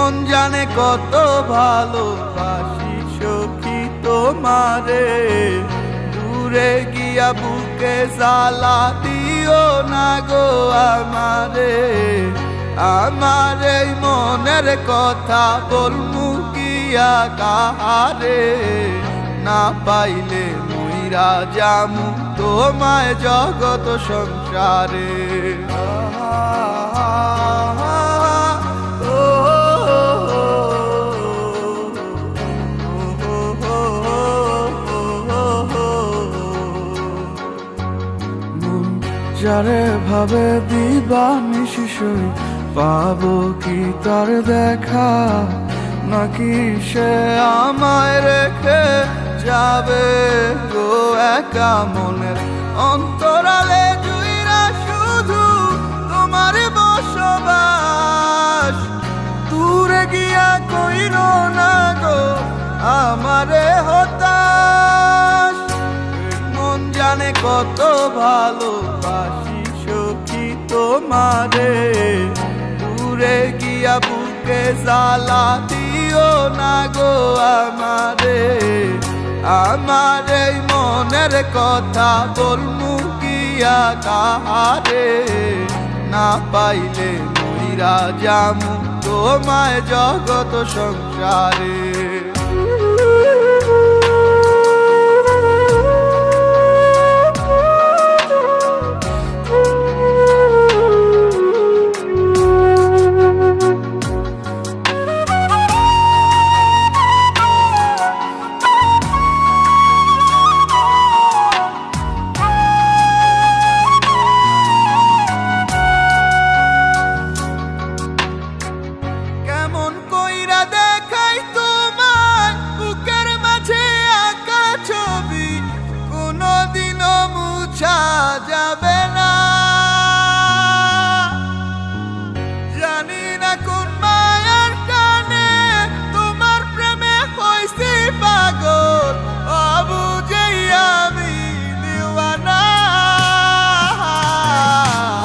মন জানে কত ভালোবাসি সখী তোমারে, দূরে গিয়া বুকে জ্বালা দিও না গো আমারে। আমার এই মনের কথা বলমু গিয়া কাহারে, না পাইলে মইরা যামু তোমায় জগত সংসারে। যারে ভাবে দিবানিশি সই, পাবো কি তার দেখা, নাকি সে আমায় রেখে যাবে গো একা মনের অন্তরালে জুইরা শুধু তোমার বসবাস। দূরে গিয়া কইরো না গো আমারে হতাশ, মন জানে কত ভালোবাসি সখী তোমারে, দূরে গিয়া বুকে জ্বালা দিও না গো আমারে। আমার এই মনের কথা বলমু গিয়া কাহারে, না পাইলে মইরা যামু তোমায় জগত সংসারে। যাবে না জানি না কোন মায়ার টানে তোমার প্রেমে হইছি পাগল, অবুঝেই আমি দিওয়ানা।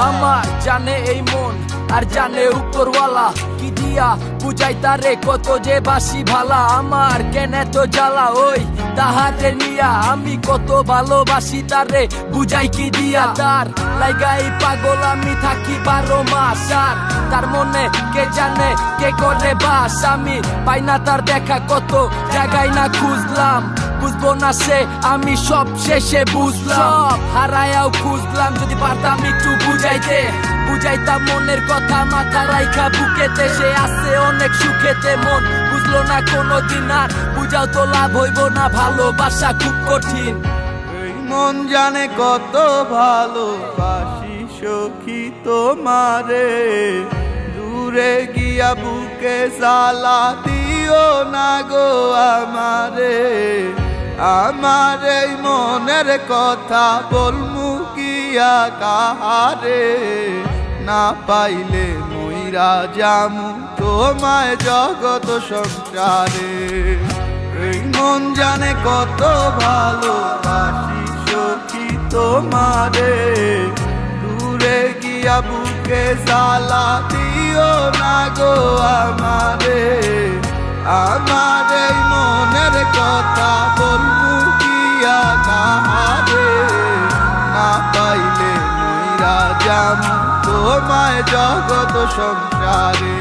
আমার জানে এই মন আর জানে উপরওয়ালা, কি দিয়া বুঝাই তারে কত যে বাসি ভালা। আমার কেন এত জ্বালা ওই তাহারে নিয়া, আমি কত ভালোবাসি তারে বুঝাই কি দিয়া। তার লাইগাই পাগল আমি থাকি 12 মাস, আর তার মনে কে জানে কে করে বাস। আমি পাই না তার দেখা, কত জায়গায় না খুঁজলাম, বুঝবো না সে আমি সব শেষে বুঝলাম। হারায়াও খুঁজলাম, যদি পারতাম একটু বুঝাইতাম মনের কথা মাথা রাইখা বুকেতে। সে আছে অনেক সুখেতে, মন বুঝলো না কোনোদিন, আর বুঝাও তো লাভ হইব না, ভালোবাসা খুব কঠিন। এই মন জানে কত ভালোবাসি সখী তোমারে, দূরে গিয়া বুকে জ্বালা দিও না গো আমারে। আমার এই মনের কথা বলমু গিয়া কাহারে, না পাইলে মইরা যামু তোমায় জগত সংসারে। এই মন জানে কত ভালোবাসি সখী তোমারে, দূরে গিয়া বুকে জ্বালা দিও না গো আমারে। আমার এই মনের কথা বলবো গিয়া কাহারে, না পাইলে মইরা যামু তোমায় জগত সংসারে।